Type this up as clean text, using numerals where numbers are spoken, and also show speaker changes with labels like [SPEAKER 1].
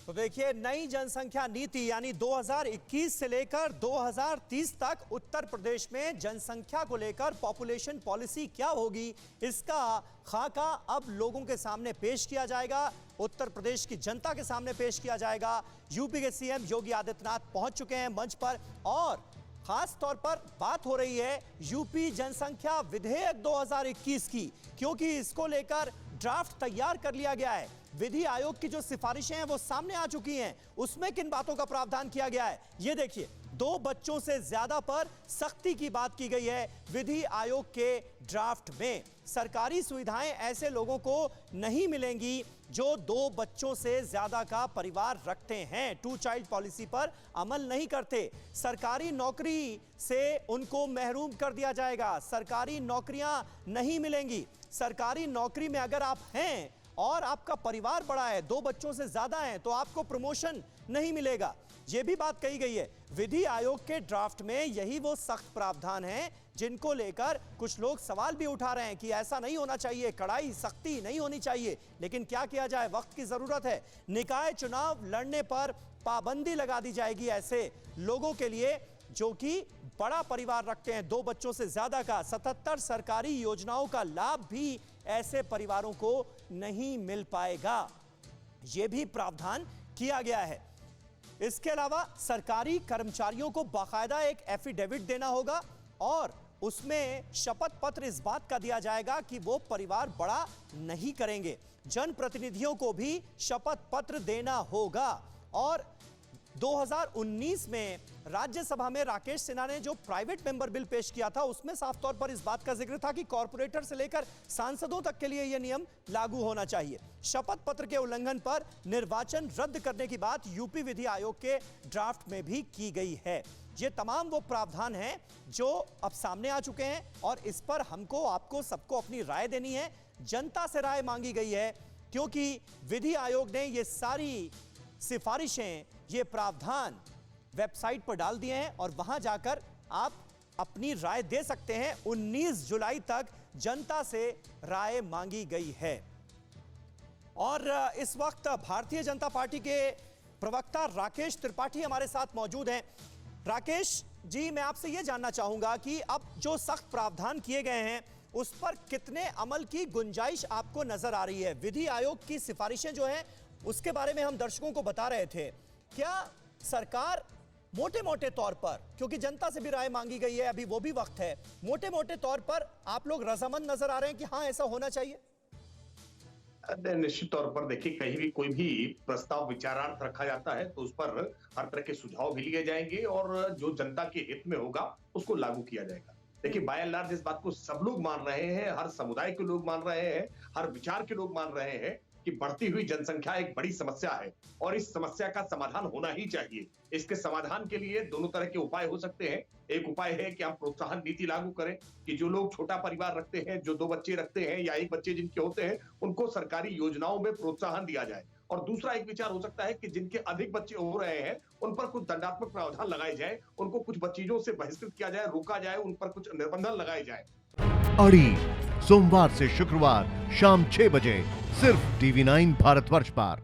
[SPEAKER 1] तो देखिए, नई जनसंख्या नीति यानी 2021 से लेकर 2030 तक उत्तर प्रदेश में जनसंख्या को लेकर पॉपुलेशन पॉलिसी क्या होगी, इसका खाका अब लोगों के सामने पेश किया जाएगा, उत्तर प्रदेश की जनता के सामने पेश किया जाएगा। यूपी के सीएम योगी आदित्यनाथ पहुंच चुके हैं मंच पर और खास तौर पर बात हो रही है यूपी जनसंख्या विधेयक 2021 की, क्योंकि इसको लेकर ड्राफ्ट तैयार कर लिया गया है। विधि आयोग की जो सिफारिशें हैं वो सामने आ चुकी हैं। उसमें किन बातों का प्रावधान किया गया है, ये देखिए। 2 बच्चों से ज्यादा पर सख्ती की बात की गई है विधि आयोग के ड्राफ्ट में। सरकारी सुविधाएं ऐसे लोगों को नहीं मिलेंगी जो 2 बच्चों से ज्यादा का परिवार रखते हैं, 2 चाइल्ड पॉलिसी पर अमल नहीं करते। सरकारी नौकरी से उनको महरूम कर दिया जाएगा, सरकारी नौकरियां नहीं मिलेंगी। सरकारी नौकरी में अगर आप हैं और आपका परिवार बड़ा है, 2 बच्चों से ज्यादा है, तो आपको प्रमोशन नहीं मिलेगा। यह भी बात कही गई है विधि आयोग के ड्राफ्ट में। यही वो सख्त प्रावधान हैं जिनको लेकर कुछ लोग सवाल भी उठा रहे हैं कि ऐसा नहीं होना चाहिए, कड़ाई सख्ती नहीं होनी चाहिए। लेकिन क्या किया जाए, वक्त की जरूरत है। निकाय चुनाव लड़ने पर पाबंदी लगा दी जाएगी ऐसे लोगों के लिए जो कि बड़ा परिवार रखते हैं, 2 बच्चों से ज्यादा का। 77 सरकारी योजनाओं का लाभ भी ऐसे परिवारों को नहीं मिल पाएगा, यह भी प्रावधान किया गया है। इसके अलावा सरकारी कर्मचारियों को बाकायदा एक एफिडेविट देना होगा और उसमें शपथ पत्र इस बात का दिया जाएगा कि वो परिवार बड़ा नहीं करेंगे। जनप्रतिनिधियों को भी शपथ पत्र देना होगा। और 2019 में राज्यसभा में राकेश सिन्हा ने जो प्राइवेट मेंबर बिल पेश किया था, उसमें साफ तौर पर इस बात का जिक्र था कि कॉर्पोरेटर से लेकर सांसदों तक के लिए यह नियम लागू होना चाहिए। शपथ पत्र के उल्लंघन पर निर्वाचन रद्द करने की बात यूपी विधि आयोग के ड्राफ्ट में भी की गई है। ये तमाम वो प्रावधान हैं जो अब सामने आ चुके हैं और इस पर हमको, आपको, सबको अपनी राय देनी है। जनता से राय मांगी गई है क्योंकि विधि आयोग ने ये सारी सिफारिशें, ये प्रावधान वेबसाइट पर डाल दिए हैं और वहां जाकर आप अपनी राय दे सकते हैं। 19 जुलाई तक जनता से राय मांगी गई है। और इस वक्त भारतीय जनता पार्टी के प्रवक्ता राकेश त्रिपाठी हमारे साथ मौजूद हैं। राकेश जी, मैं आपसे यह जानना चाहूंगा कि अब जो सख्त प्रावधान किए गए हैं उस पर कितने अमल की गुंजाइश आपको नजर आ रही है? विधि आयोग की सिफारिशें जो हैं उसके बारे में हम दर्शकों को बता रहे थे, क्या सरकार मोटे मोटे तौर पर, क्योंकि जनता से भी राय मांगी गई है, अभी वो भी वक्त है, मोटे मोटे तौर पर आप लोग रजामंद नजर आ रहे हैं कि हाँ ऐसा होना चाहिए?
[SPEAKER 2] निश्चित तौर पर देखिए, कहीं भी कोई भी प्रस्ताव विचारार्थ रखा जाता है तो उस पर हर तरह के सुझाव भी लिए जाएंगे और जो जनता के हित में होगा उसको लागू किया जाएगा। देखिए, बाय एंड लार्ज इस बात को सब लोग मान रहे हैं, हर समुदाय के लोग मान रहे हैं, हर विचार के लोग मान रहे हैं कि बढ़ती हुई जनसंख्या एक बड़ी समस्या है और इस समस्या का समाधान होना ही चाहिए। इसके समाधान के लिए दोनों तरह के उपाय हो सकते हैं। एक उपाय है कि हम प्रोत्साहन नीति लागू करें कि जो लोग छोटा परिवार रखते हैं, जो 2 बच्चे रखते हैं या 1 बच्चे जिनके होते हैं, उनको सरकारी योजनाओं में प्रोत्साहन दिया जाए। और दूसरा एक विचार हो सकता है कि जिनके अधिक बच्चे हो रहे हैं उन पर कुछ दंडात्मक प्रावधान लगाए जाए, उनको कुछ चीजों से बहिष्कृत किया जाए, रोका जाए, उन पर कुछ निर्बंधन लगाए जाए।
[SPEAKER 3] अड़ी सोमवार से शुक्रवार शाम 6 बजे सिर्फ TV9 भारतवर्ष पर।